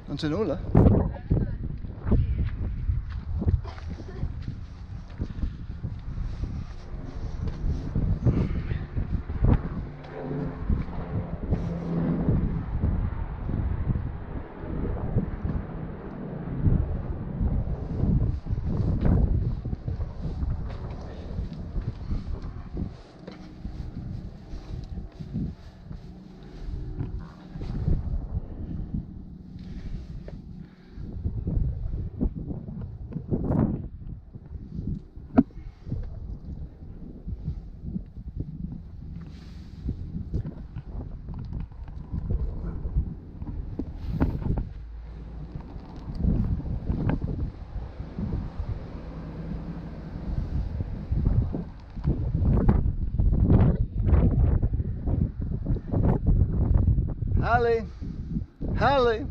Non c'è nulla? Hallie, Hallie.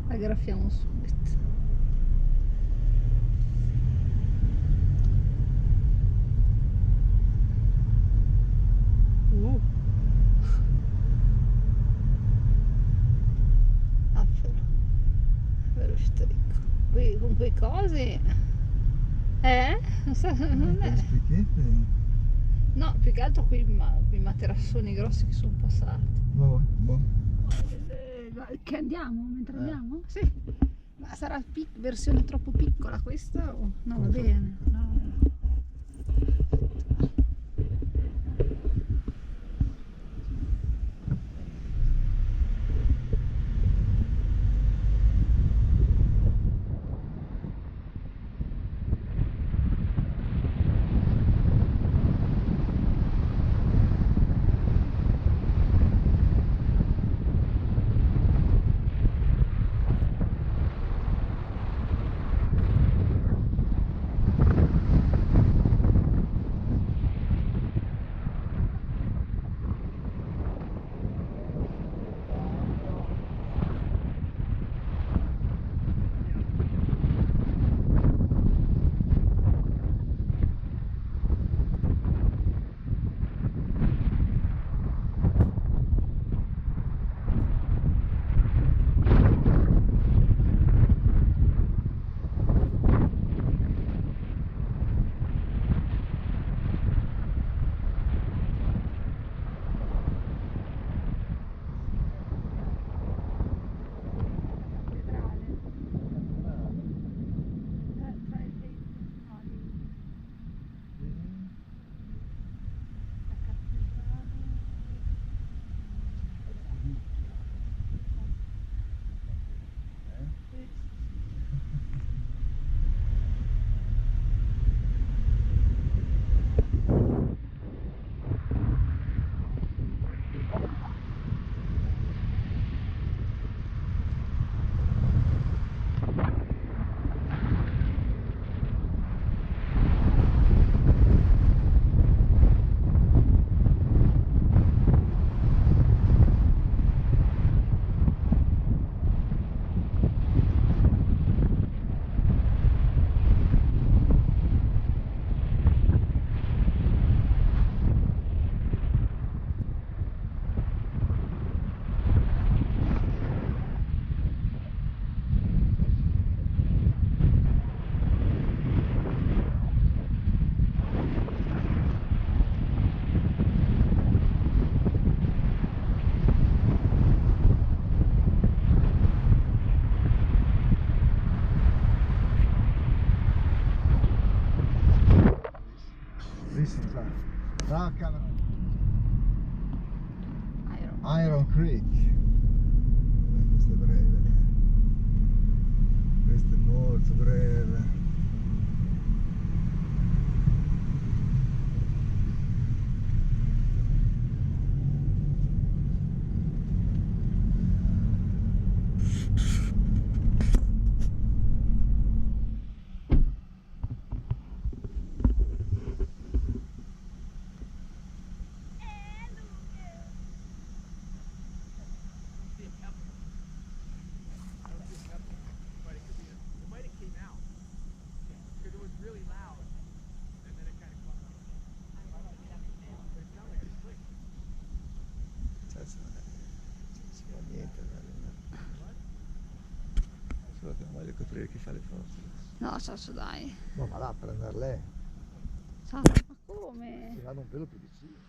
La graffiamo subito. Veloce ricco. Qui con quei cosi. Non so, non è. No, più che altro qui i materassoni grossi che sono passati. Boh. Che andiamo mentre andiamo? Sì. Ma sarà versione troppo piccola questa? O no, va bene. No. No, Cameron. Iron. Iron Creek. Questo è breve, dai. Questo è molto breve. Solo che non voglio coprire chi fa le foto. No, Ciaccio, dai. No, ma là a prendere lei. Ciaccio, ma come? Ci vado un pelo più vicino.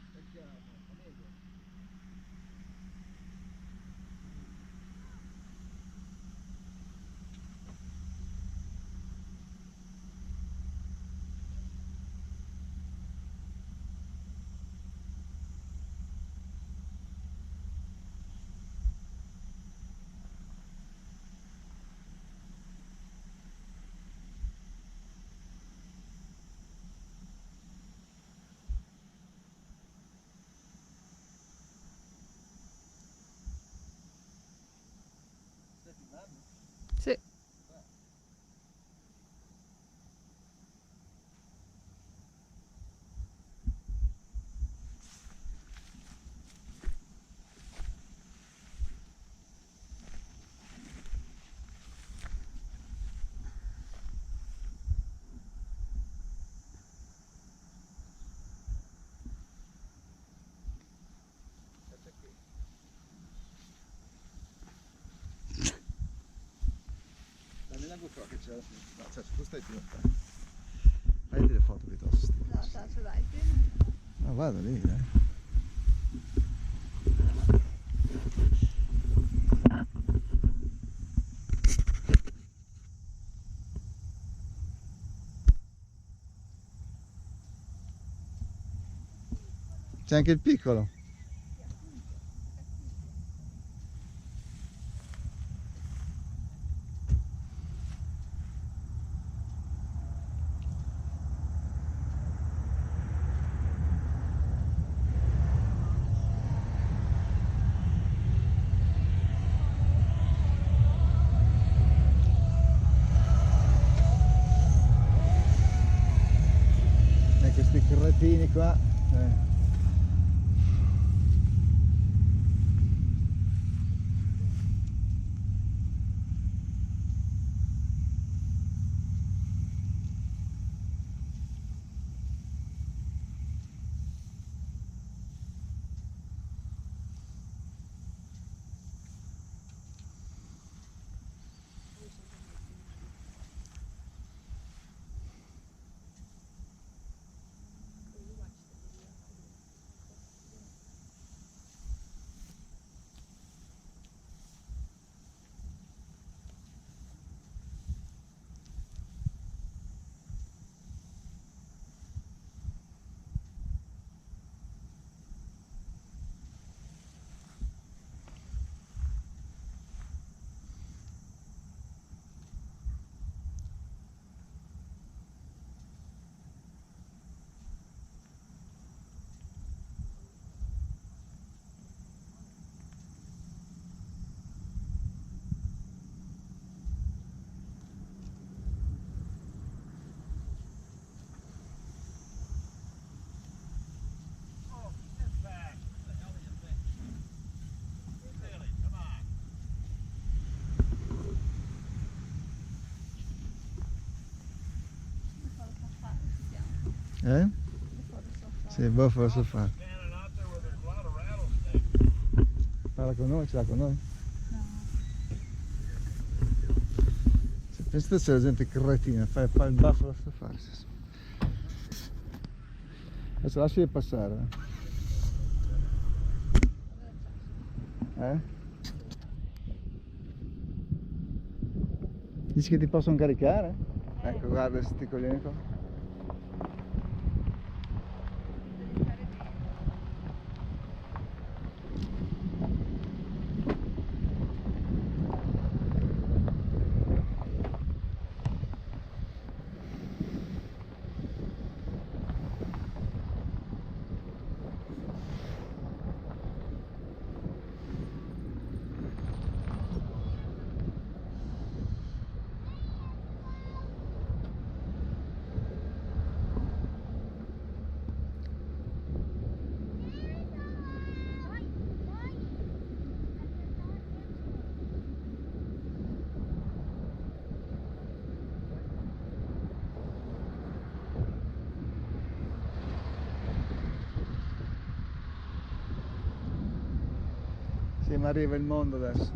Sì. Dammi la GoPro che c'è. No, cioè, tu stai più lontano. Fai delle foto piuttosto. No, Ciaccio, dai. No, vado lì, dai. C'è anche il piccolo. E questi cretini qua. Eh? Sì, buffalo safari. Parla con noi, ce l'ha con noi? No. Pensa se la gente cretina, fa il buffalo safari. Adesso lasci passare. Eh? Dici che ti possono caricare? Ecco, guarda questi coglioni qua. Sì, ma arriva il mondo adesso.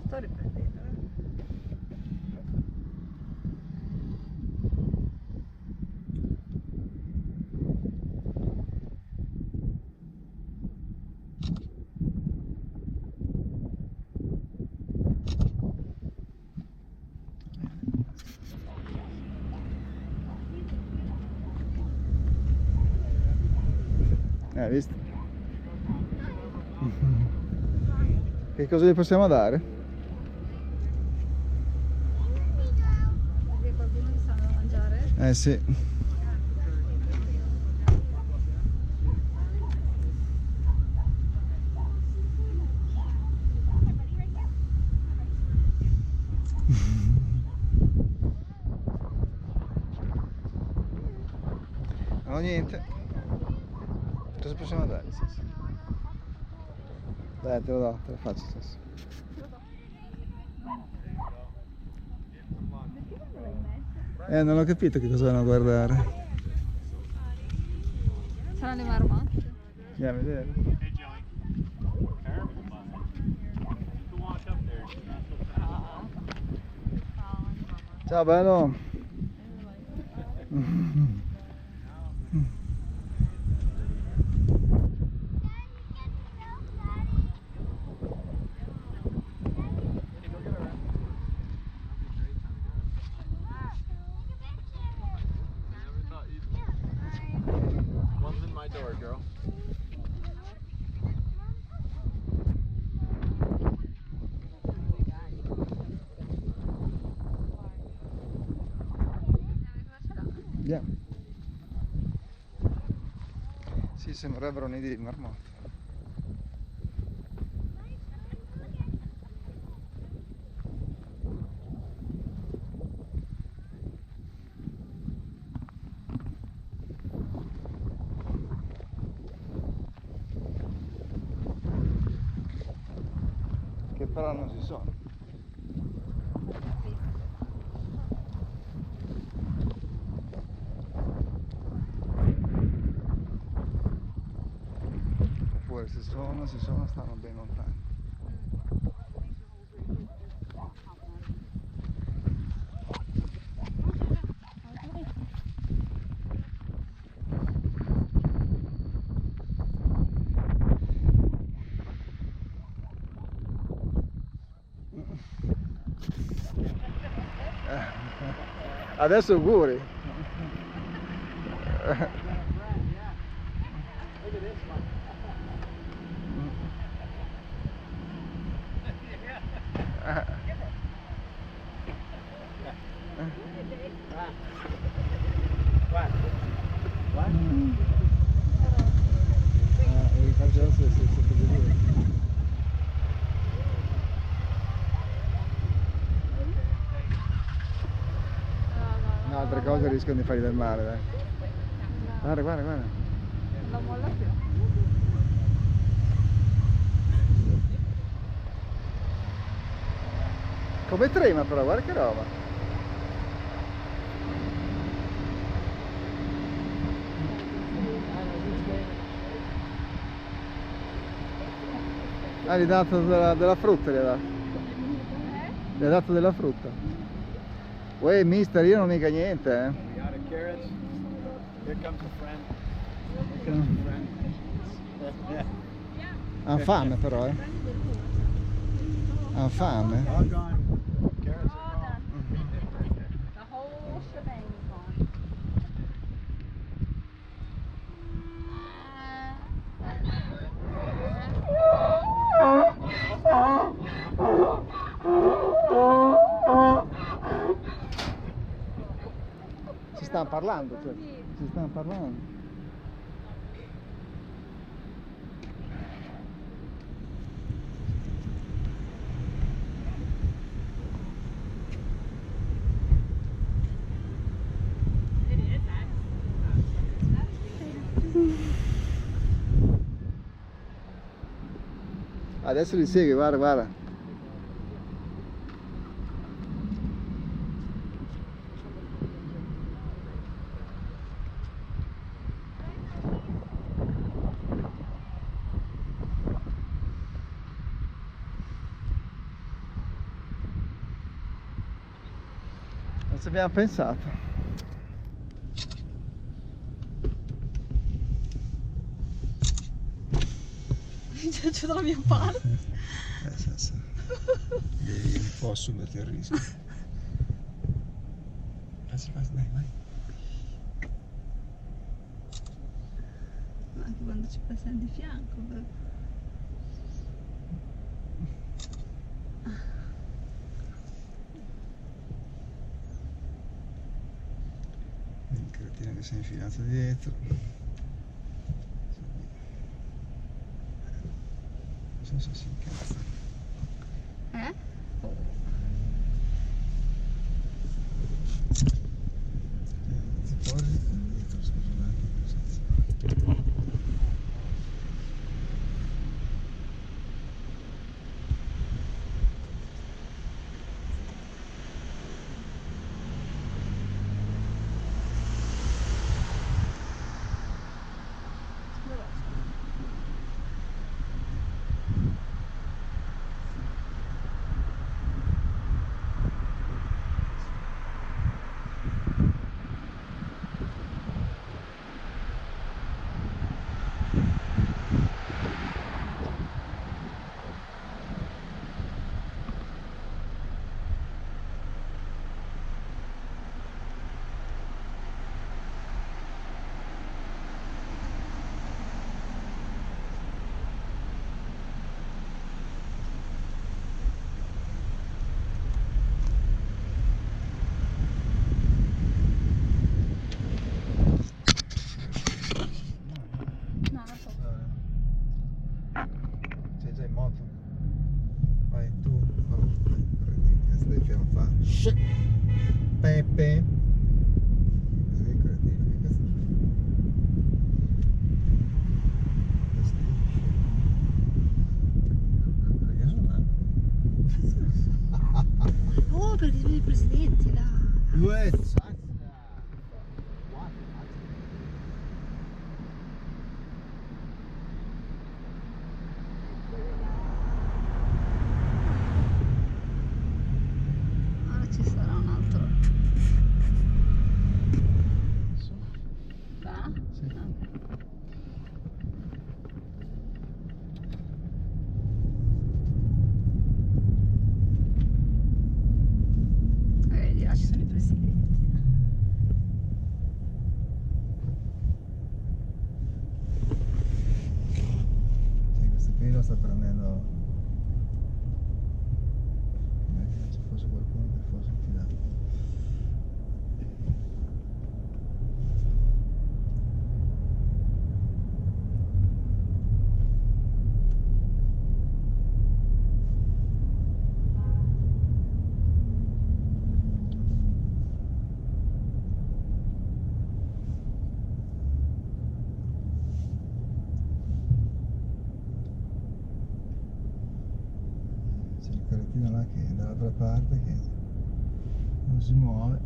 Sto riprendendo. Visto? Che cosa gli possiamo dare? Perché qualcuno gli sta da mangiare? Sì. No, niente. Cosa possiamo dare? Dai, te lo do, te lo faccio stesso. Non ho capito che cosa vanno a guardare. Saranno le marmotte. Andiamo a vedere. Ciao bello. Andiamo. Sì, sembrerebbero nidi di marmotte. Che però non si sono. Oppure se sono, stanno ben lontani. Adesso auguri. No, altre cose rischiano di fargli del male, dai. Guarda, guarda, guarda. Non la molla più. Come trema però, guarda che roba. Ah, gli ha dato della frutta, gli ha dato. Gli ha dato della frutta. Uè, mister, io non mica niente, carrots. Here comes a friend. Here comes a friend. Ha fame però, eh. Ha fame. All gone. Carrots are gone. The whole shebang is gone. Si stanno parlando, cioè. Si stanno parlando. Adesso li segue, guarda, guarda. Non ci abbiamo pensato. C'è dalla mia parte. Sì. Devi un po' assumerti il rischio. Dai, vai. Ma anche quando ci passiamo di fianco. Il cretino che si è infilato dietro. Non so se si incazza. Si porta dietro, scusa un attimo. Sei già in moto? Vai tu, prendi, che stai fiammando. Pepe. Così, cretino, che cazzo fai? Oh, perché sono i presidenti là. Due, Ora ci sarà un altro. Va? Sì. Vedi, là ci sono i presidenti. Sì, questo qui lo sta prendendo. Magari ci fosse qualcuno che fosse infilato. C'è il carrettino là che è dall'altra parte che non si muove.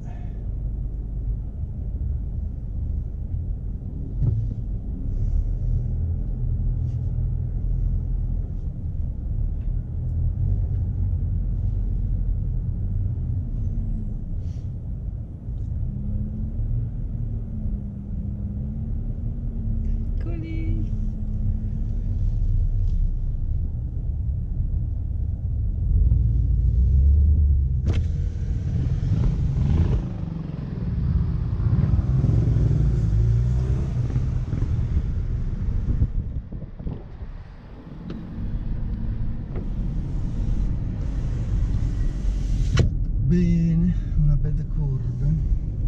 bene, una bella curva.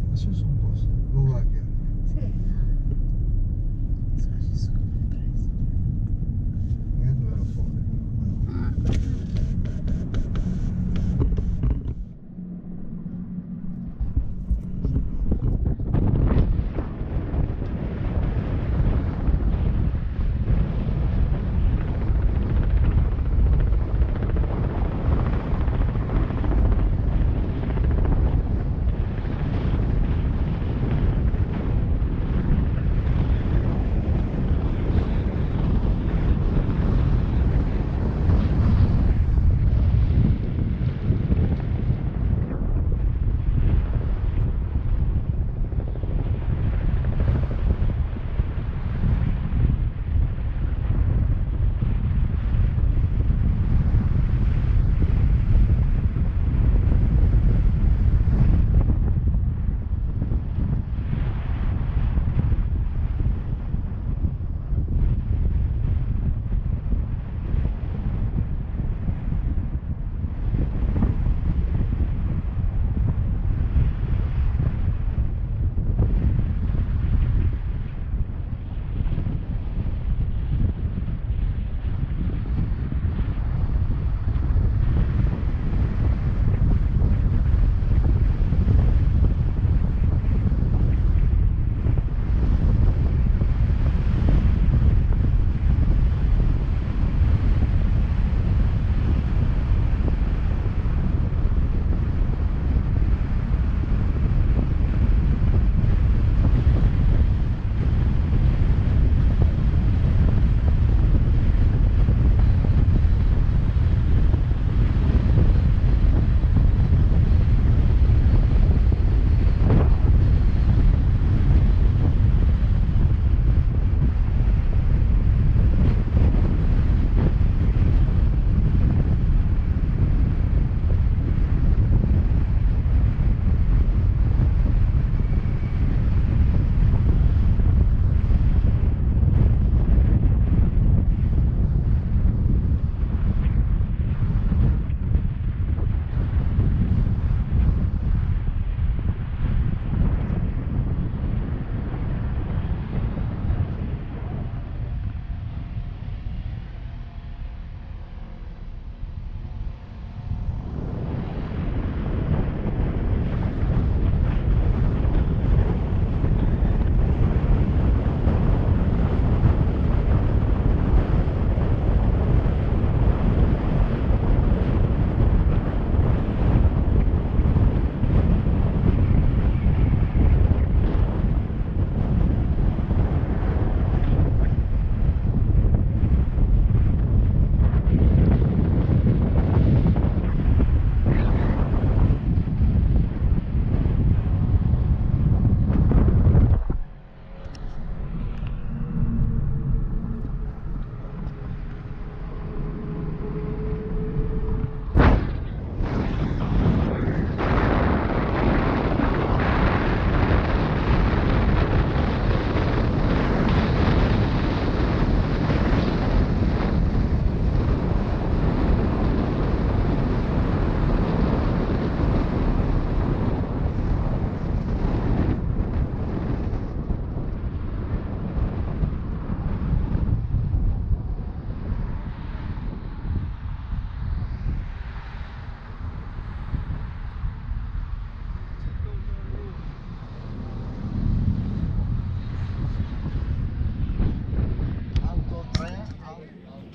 Adesso sono un posto. Lo va che. Sì. Ci sono prese. Magari dove ero fuori.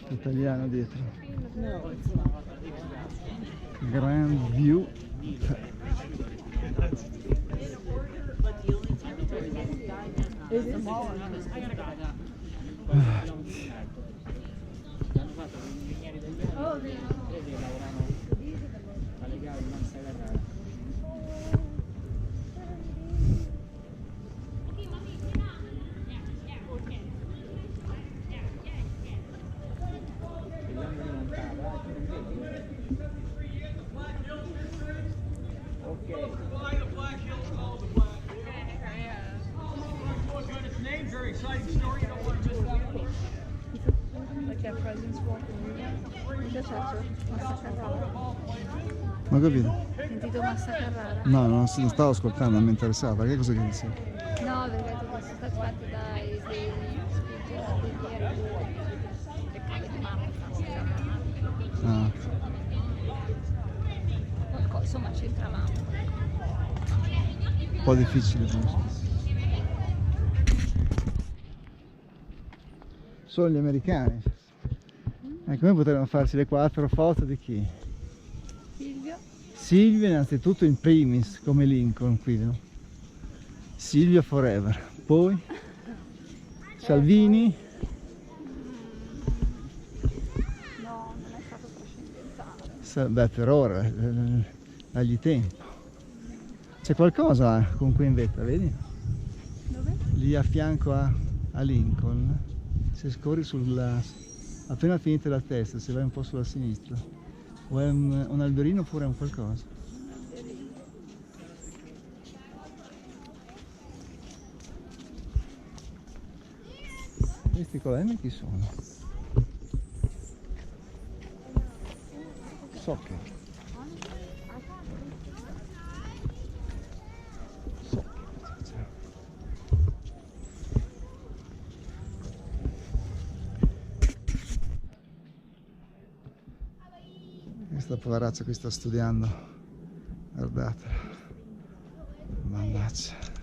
Italiano dietro. Grand view. Like our presents walking around. Just after. Non ho capito. Hai sentito Massa Carrara? No, non stavo ascoltando, non mi interessava. Perché cosa che dici? No, perché sono stati fatti dai le cave di mamma. Ah, Insomma c'entravamo. un po' difficile. Sono gli americani. Come potremmo farci le 4 foto di chi? Silvio? Silvio innanzitutto in primis, come Lincoln qui, no? Silvio forever. Poi Salvini. No, non è stato trascendentale. Beh, per ora, dagli tempo. C'è qualcosa comunque in vetta, vedi? Dove? Lì a fianco a Lincoln. Se scorri appena finita la testa, se vai un po' sulla sinistra. O è un alberino oppure è un qualcosa? Questi colonne chi sono? Soccer. Questa poveraccia qui sta studiando, guardate, mannaggia.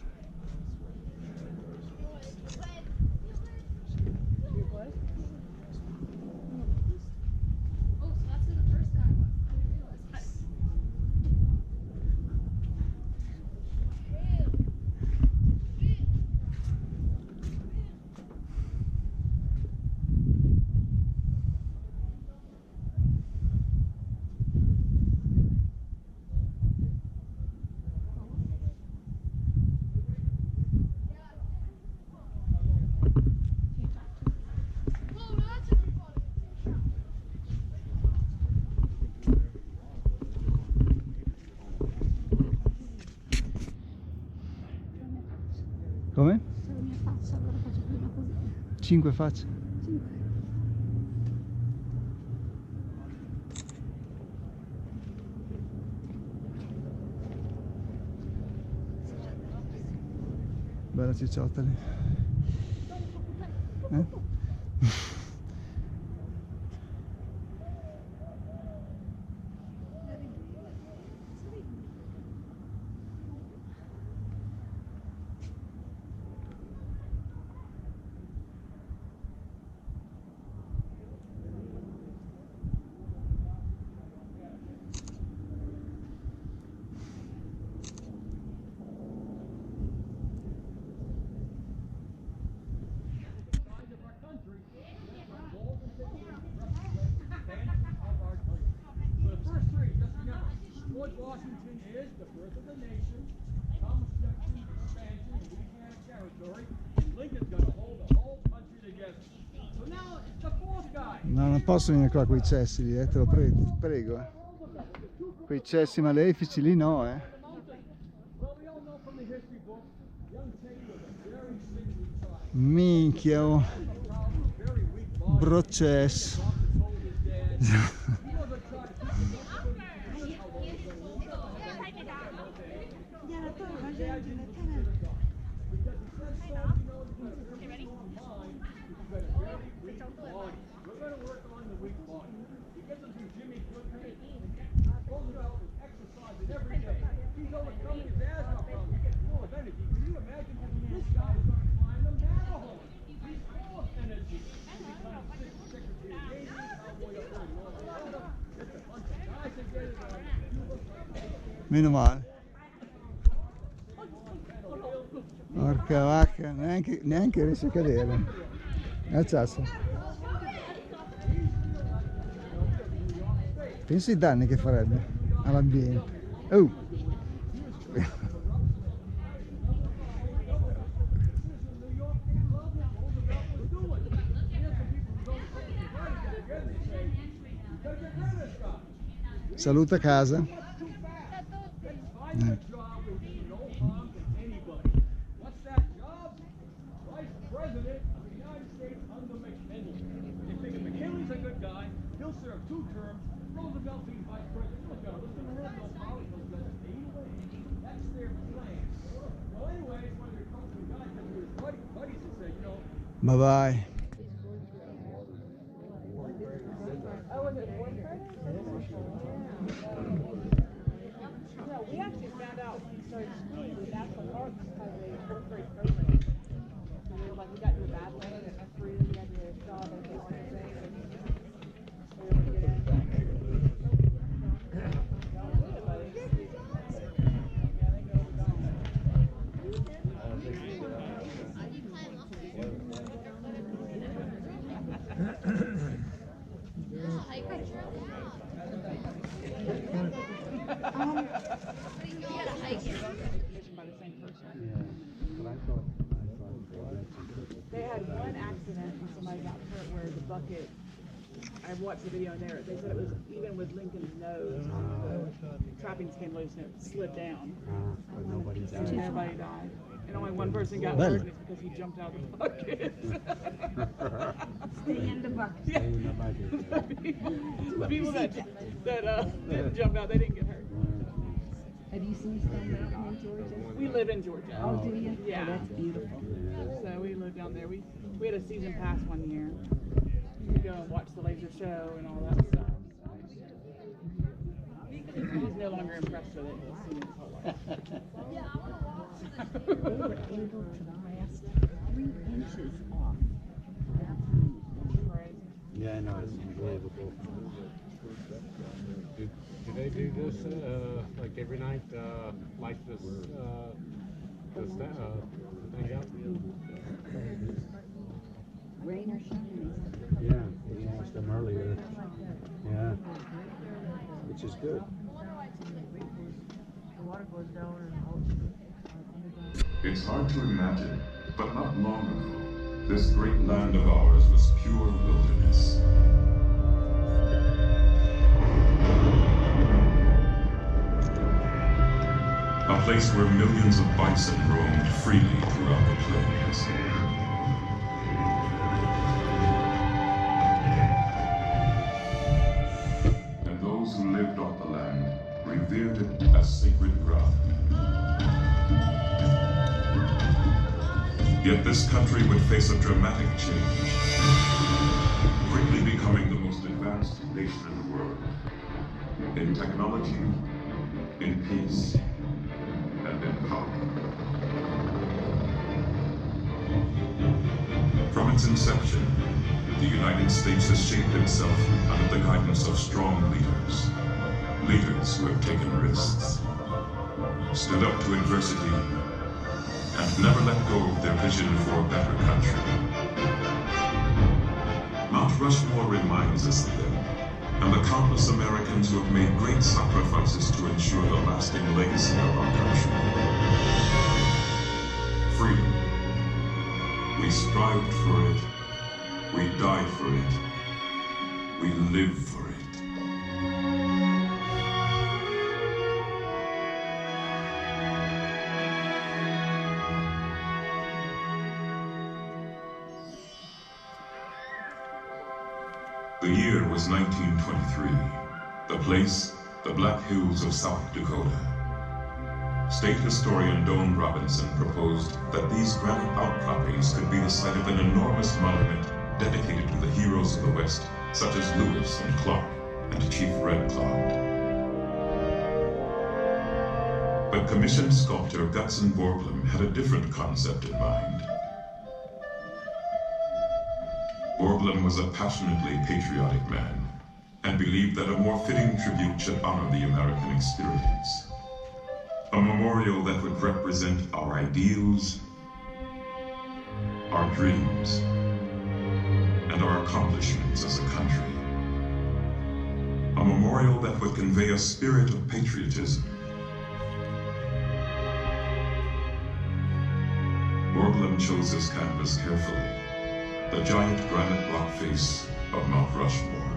Come? Se la mia faccia, allora faccio prima così. 5 facce? 5. Bella cicciotta lì. Washington is the birth of the nation, Thomas Jefferson's expansion of Louisiana territory, and Lincoln's going to hold the whole country together. So now it's the fourth guy. No, non posso venire qua con i cessi lì, te lo prego, prego. Quei cessi malefici lì no, Well, we all know from the history books, young Teddy was a very sickly child. Minchia, oh. Very weak body. Broces. Told his dad. He wasn't trying to keep him up. Meno male. Porca vacca, neanche riesce a cadere. Alzasse. Pensi ai danni che farebbe all'ambiente. Oh. Saluta casa. He'll serve 2 terms. Roosevelt being vice president. Listen to Ma vai. We actually found out when we started skiing that national park has a fourth grade program. So we were like, we got to a bad land and that's free. We had to job and get on the thing. We were able to get in. By the same person. They had one accident and somebody got hurt where the bucket, I watched the video in there, they said it was even with Lincoln's nose, the trappings came loose and it slid down. But nobody died. And everybody died. And only one person got Well. hurt and it's because he jumped out of the bucket. Stay in the bucket. Stay in the bucket. The people that didn't jump out, they didn't get hurt. Have you seen Stone Mountain in Georgia? We live in Georgia. Oh, do you? Yeah. Oh, that's beautiful. So we lived down there. We had a season pass one year. We go and watch the laser show and all that stuff. He's no longer impressed with it. He's seen it his whole life. They were able to blast 3 inches off. Crazy. Yeah, I know, it's unbelievable. Do they do this like every night, like this thing out? Rain or shine. Yeah, we asked them earlier. Yeah, which is good. The water goes down and It's hard to imagine, but not long ago, this great land of ours was pure wilderness. A place where millions of bison roamed freely throughout the plains. And those who lived off the land revered it as sacred ground. Yet this country would face a dramatic change, quickly becoming the most advanced nation in the world, in technology, in peace, and in power. From its inception, the United States has shaped itself under the guidance of strong leaders, leaders who have taken risks, stood up to adversity, and never let go of their vision for a better country. Mount Rushmore reminds us of them, and the countless Americans who have made great sacrifices to ensure the lasting legacy of our country. Freedom. We strived for it. We died for it. We live for it. The year was 1923. The place, the Black Hills of South Dakota. State historian Doane Robinson proposed that these granite outcroppings could be the site of an enormous monument dedicated to the heroes of the West, such as Lewis and Clark and Chief Red Cloud. But commissioned sculptor Gutzon Borglum had a different concept in mind. Borglum was a passionately patriotic man and believed that a more fitting tribute should honor the American experience. A memorial that would represent our ideals, our dreams, and our accomplishments as a country. A memorial that would convey a spirit of patriotism. Borglum chose his canvas carefully, the giant granite rock face of Mount Rushmore.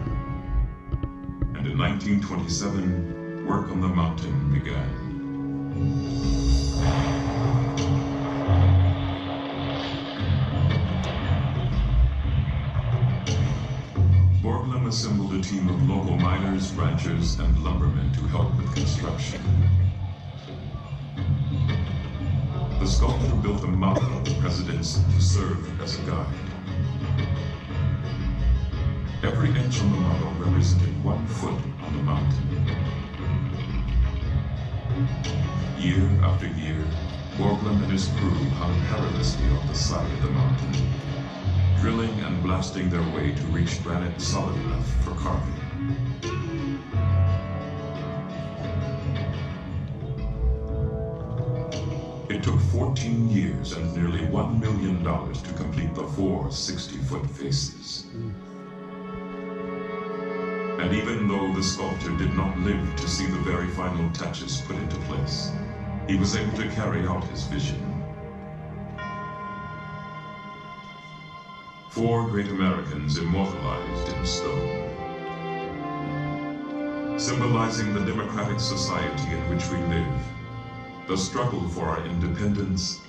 And in 1927, work on the mountain began. Borglum assembled a team of local miners, ranchers, and lumbermen to help with construction. The sculptor built a model of the presidents to serve as a guide. Every inch on the model represented 1 foot on the mountain. Year after year, Borglum and his crew hung perilously on the side of the mountain, drilling and blasting their way to reach granite solid enough for carving. It took 14 years and nearly $1 million to complete the 4 60-foot faces. And even though the sculptor did not live to see the very final touches put into place, he was able to carry out his vision. 4 great Americans immortalized in stone, symbolizing the democratic society in which we live, the struggle for our independence,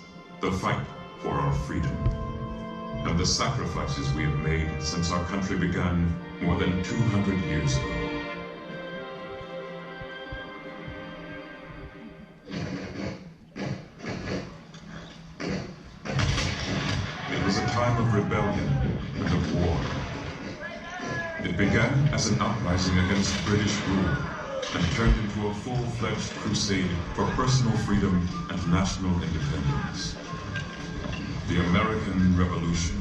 the fight for our freedom, and the sacrifices we have made since our country began more than 200 years ago. It was a time of rebellion and of war. It began as an uprising against British rule and turned into a full-fledged crusade for personal freedom and national independence. The American Revolution.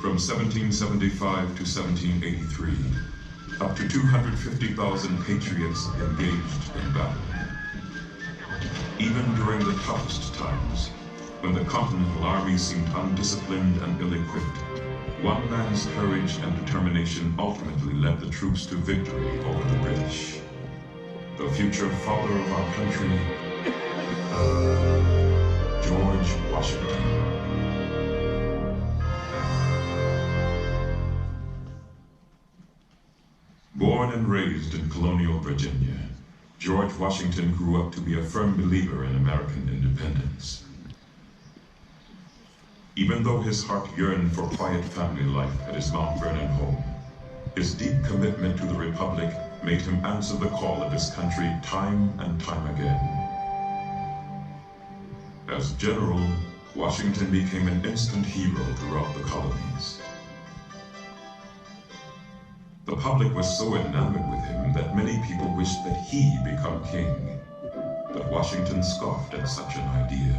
From 1775 to 1783, up to 250,000 patriots engaged in battle. Even during the toughest times, when the Continental Army seemed undisciplined and ill-equipped, one man's courage and determination ultimately led the troops to victory over the British. The future father of our country, George Washington. Born and raised in colonial Virginia, George Washington grew up to be a firm believer in American independence. Even though his heart yearned for quiet family life at his Mount Vernon home, his deep commitment to the Republic made him answer the call of his country time and time again. As general, Washington became an instant hero throughout the colonies. The public was so enamored with him that many people wished that he become king. But Washington scoffed at such an idea.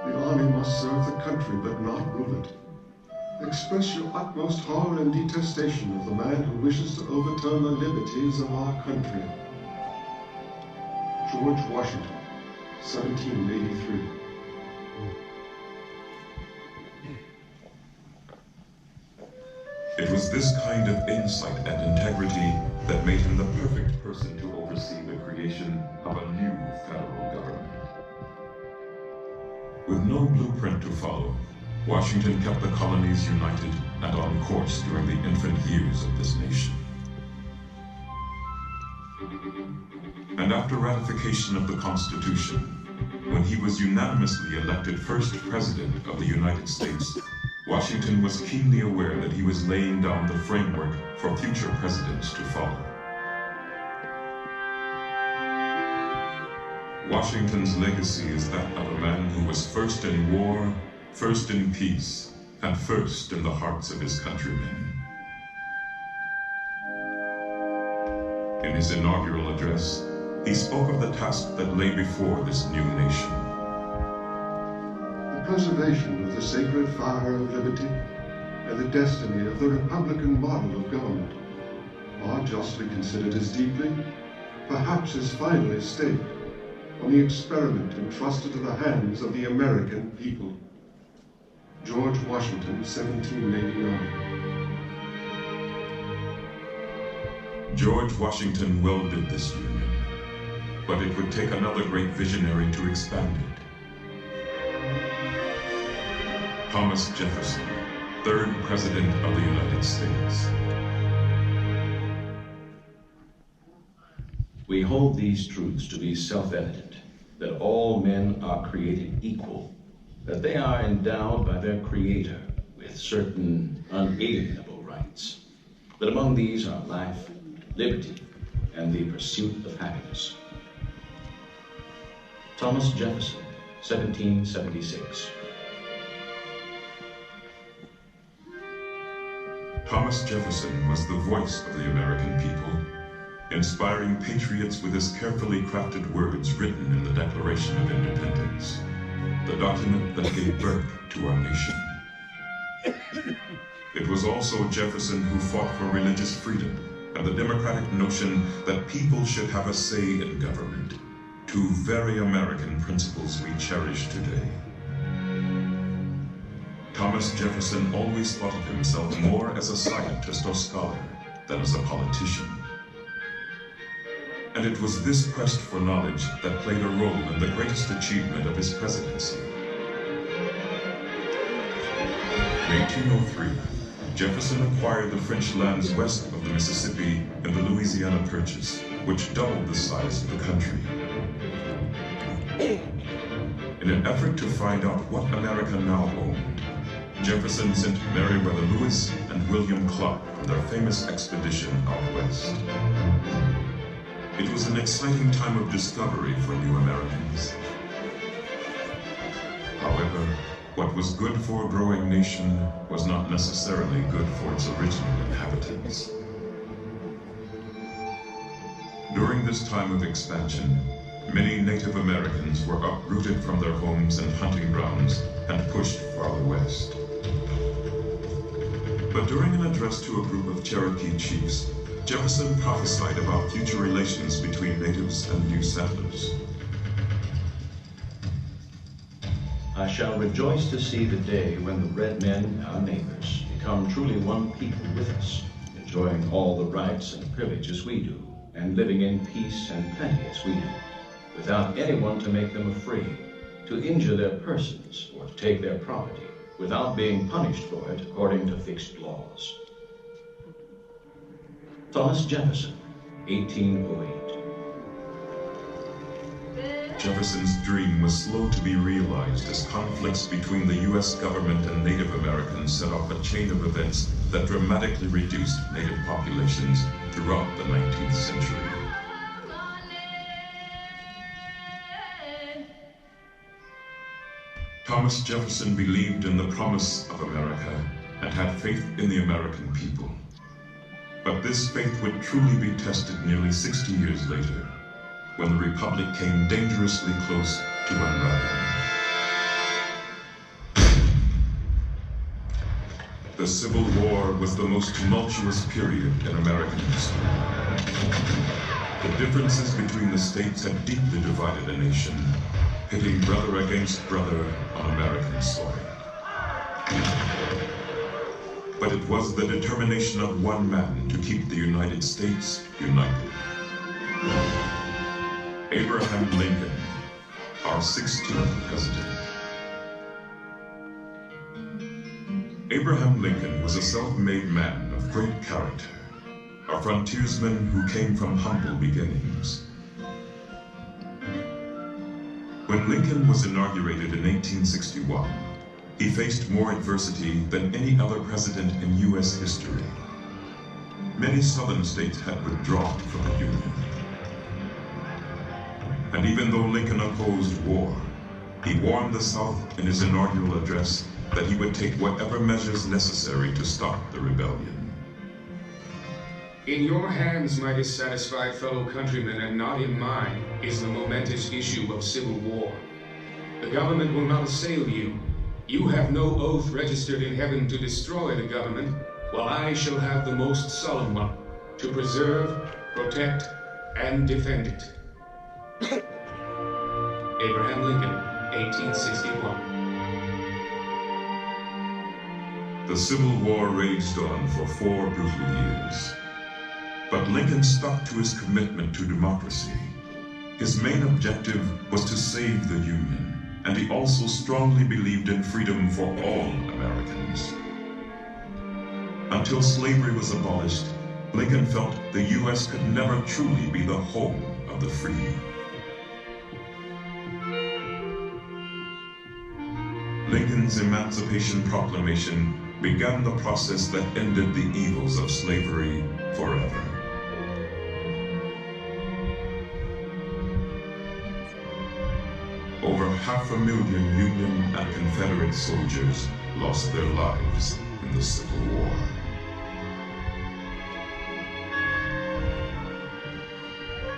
The army must serve the country, but not rule it. Express your utmost horror and detestation of the man who wishes to overturn the liberties of our country. George Washington, 1783. It was this kind of insight and integrity that made him the perfect person to oversee the creation of a new federal government. With no blueprint to follow, Washington kept the colonies united and on course during the infant years of this nation. And after ratification of the Constitution, when he was unanimously elected first President of the United States, Washington was keenly aware that he was laying down the framework for future presidents to follow. Washington's legacy is that of a man who was first in war, first in peace, and first in the hearts of his countrymen. In his inaugural address, he spoke of the task that lay before this new nation. The preservation of the sacred fire of liberty and the destiny of the Republican model of government are justly considered as deeply, perhaps as finally staked, on the experiment entrusted to the hands of the American people. George Washington, 1789. George Washington welded this union, but it would take another great visionary to expand it. Thomas Jefferson, 3rd President of the United States. We hold these truths to be self-evident, that all men are created equal, that they are endowed by their Creator with certain unalienable rights, that among these are life, liberty, and the pursuit of happiness. Thomas Jefferson, 1776. Thomas Jefferson was the voice of the American people, inspiring patriots with his carefully crafted words written in the Declaration of Independence, the document that gave birth to our nation. It was also Jefferson who fought for religious freedom and the democratic notion that people should have a say in government, two very American principles we cherish today. Thomas Jefferson always thought of himself more as a scientist or scholar than as a politician. And it was this quest for knowledge that played a role in the greatest achievement of his presidency. In 1803, Jefferson acquired the French lands west of the Mississippi in the Louisiana Purchase, which doubled the size of the country. In an effort to find out what America now owned, Jefferson sent Meriwether Lewis and William Clark on their famous expedition out west. It was an exciting time of discovery for new Americans. However, what was good for a growing nation was not necessarily good for its original inhabitants. During this time of expansion, many Native Americans were uprooted from their homes and hunting grounds and pushed farther west. But during an address to a group of Cherokee chiefs, Jefferson prophesied about future relations between natives and new settlers. I shall rejoice to see the day when the red men, our neighbors, become truly one people with us, enjoying all the rights and privileges we do, and living in peace and plenty as we do, without anyone to make them afraid, to injure their persons, or to take their property, without being punished for it according to fixed laws. Thomas Jefferson, 1808. Jefferson's dream was slow to be realized as conflicts between the U.S. government and Native Americans set off a chain of events that dramatically reduced Native populations throughout the 19th century. Thomas Jefferson believed in the promise of America and had faith in the American people. But this faith would truly be tested nearly 60 years later, when the Republic came dangerously close to unraveling. The Civil War was the most tumultuous period in American history. The differences between the states had deeply divided a nation, pitting brother against brother on American soil. But it was the determination of one man to keep the United States united. Abraham Lincoln, our 16th president. Abraham Lincoln was a self-made man of great character, a frontiersman who came from humble beginnings. When Lincoln was inaugurated in 1861, he faced more adversity than any other president in U.S. history. Many southern states had withdrawn from the Union. And even though Lincoln opposed war, he warned the South in his inaugural address that he would take whatever measures necessary to stop the rebellion. In your hands, my dissatisfied fellow countrymen, and not in mine, is the momentous issue of civil war. The government will not assail you. You have no oath registered in heaven to destroy the government, while I shall have the most solemn one, to preserve, protect, and defend it. Abraham Lincoln, 1861. The Civil War raged on for 4 brutal years. But Lincoln stuck to his commitment to democracy. His main objective was to save the Union, and he also strongly believed in freedom for all Americans. Until slavery was abolished, Lincoln felt the U.S. could never truly be the home of the free. Lincoln's Emancipation Proclamation began the process that ended the evils of slavery forever. over 500,000 Union and Confederate soldiers lost their lives in the Civil War.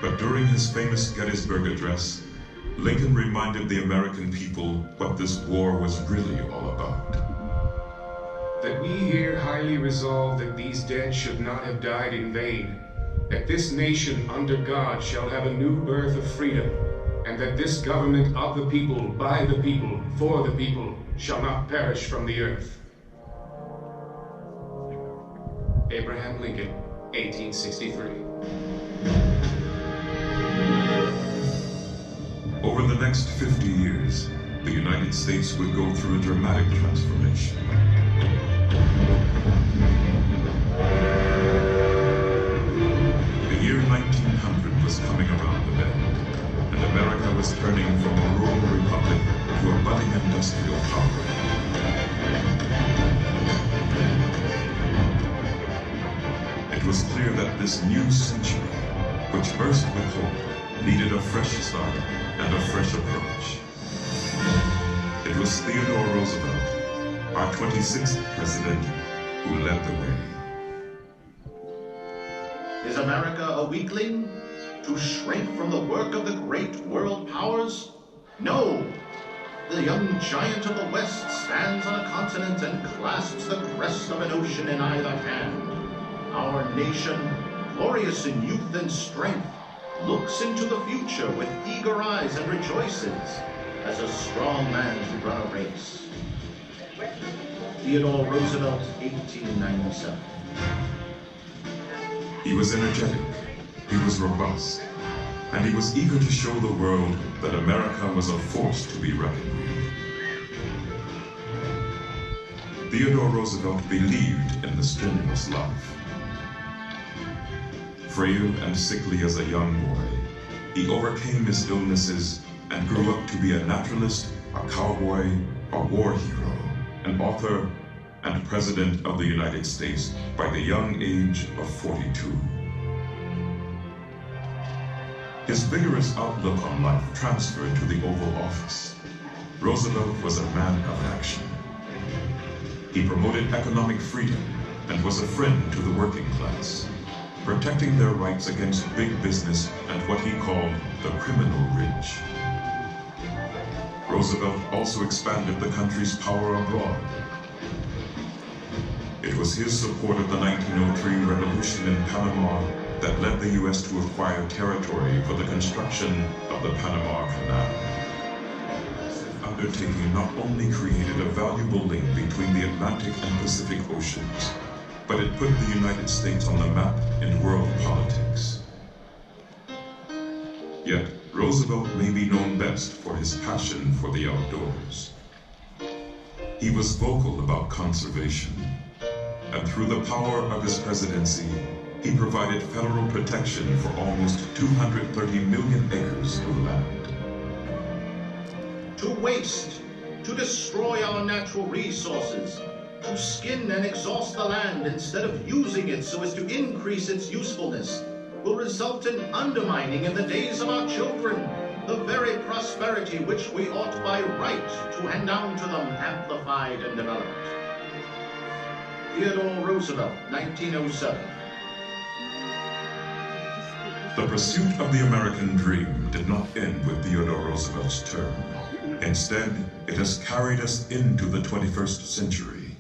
But during his famous Gettysburg Address, Lincoln reminded the American people what this war was really all about. That we here highly resolve that these dead should not have died in vain, that this nation under God shall have a new birth of freedom, and that this government of the people, by the people, for the people, shall not perish from the earth. Abraham Lincoln, 1863. Over the next 50 years, the United States would go through a dramatic transformation. The year 1900 was coming around the bend, and America was turning from a rural republic to a budding industrial power. It was clear that this new century, which burst with hope, needed a fresh start and a fresh approach. It was Theodore Roosevelt, our 26th president, who led the way. Is America a weakling, to shrink from the work of the great world powers? No! The young giant of the West stands on a continent and clasps the crest of an ocean in either hand. Our nation, glorious in youth and strength, looks into the future with eager eyes and rejoices, as a strong man to run a race. Theodore Roosevelt, 1897. He was energetic, he was robust, and he was eager to show the world that America was a force to be reckoned with. Theodore Roosevelt believed in the strenuous life. Frail and sickly as a young boy, he overcame his illnesses and grew up to be a naturalist, a cowboy, a war hero, an author, and President of the United States by the young age of 42. His vigorous outlook on life transferred to the Oval Office. Roosevelt was a man of action. He promoted economic freedom and was a friend to the working class, protecting their rights against big business and what he called the criminal rich. Roosevelt also expanded the country's power abroad. It was his support of the 1903 revolution in Panama that led the U.S. to acquire territory for the construction of the Panama Canal. This undertaking not only created a valuable link between the Atlantic and Pacific Oceans, but it put the United States on the map in world politics. Yet, Roosevelt may be known best for his passion for the outdoors. He was vocal about conservation, and through the power of his presidency, he provided federal protection for almost 230 million acres of land. To waste, to destroy our natural resources, to skin and exhaust the land instead of using it so as to increase its usefulness, will result in undermining in the days of our children the very prosperity which we ought by right to hand down to them amplified and developed. Theodore Roosevelt, 1907. The pursuit of the American dream did not end with Theodore Roosevelt's term. Instead, it has carried us into the 21st century.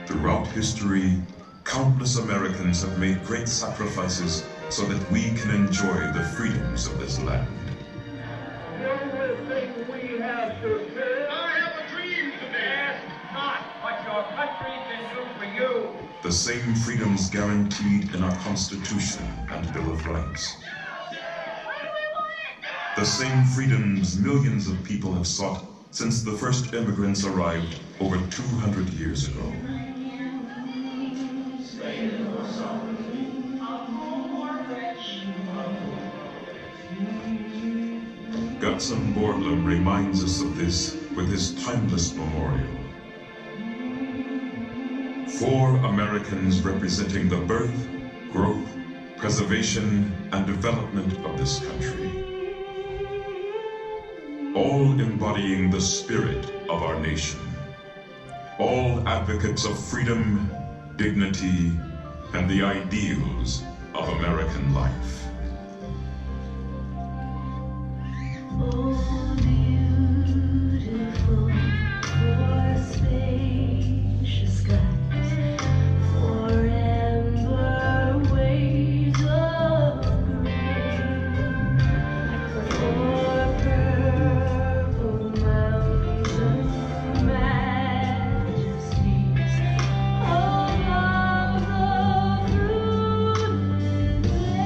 Throughout history, countless Americans have made great sacrifices so that we can enjoy the freedoms of this land. The only thing we have to fear. I have a dream today. Not what your country can do for you. The same freedoms guaranteed in our Constitution and Bill of Rights. The same freedoms millions of people have sought since the first immigrants arrived over 200 years ago. Gutzon Borglum reminds us of this with his timeless memorial. 4 Americans representing the birth, growth, preservation, and development of this country, all embodying the spirit of our nation, all advocates of freedom, dignity, and the ideals of American life. Oh, beautiful for spacious skies, for amber waves of grain, for purple mountain majesties above the fruited plain.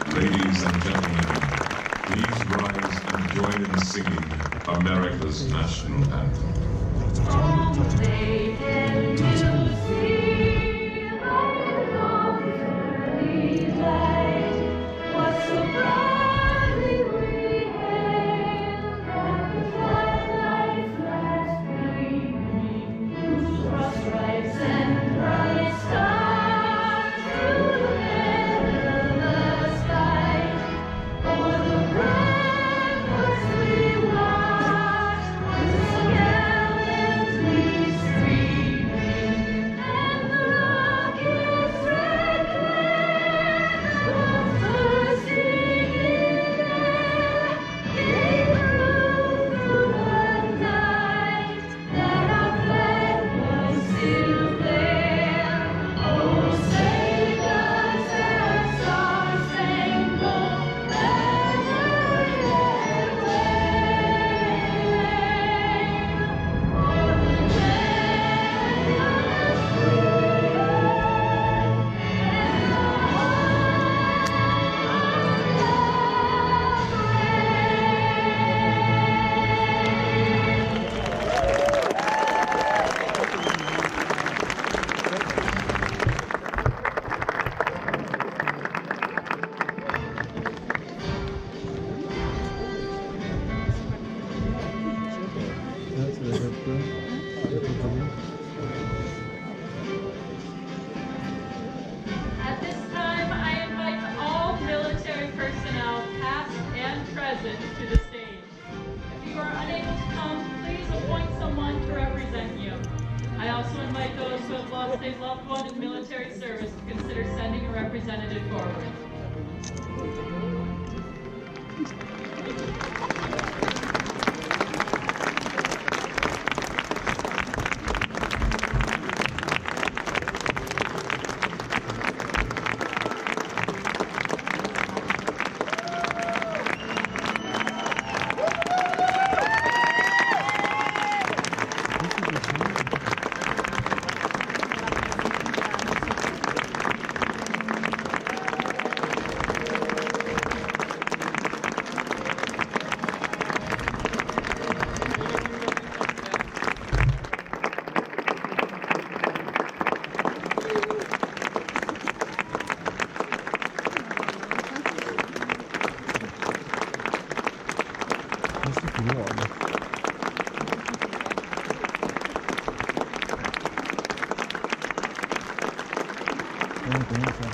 Ladies and gentlemen, please rise and join in singing America's national anthem. At this time, I invite all military personnel, past and present, to the stage. If you are unable to come, please appoint someone to represent you. I also invite those who have lost a loved one in military service to consider sending a representative forward. pensa.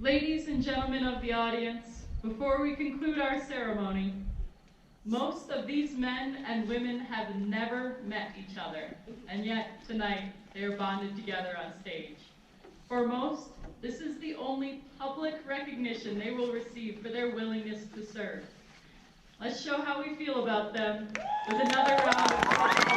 Ladies and gentlemen of the audience, before we conclude our ceremony, most of these men and women have never met each other, and yet tonight they are bonded together on stage. For most, this is the only public recognition they will receive for their willingness to serve. Let's show how we feel about them with another round of applause.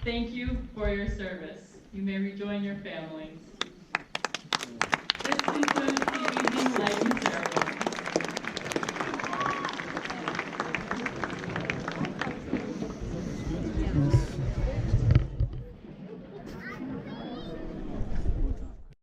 Thank you for your service. You may rejoin your families. This concludes the evening lighting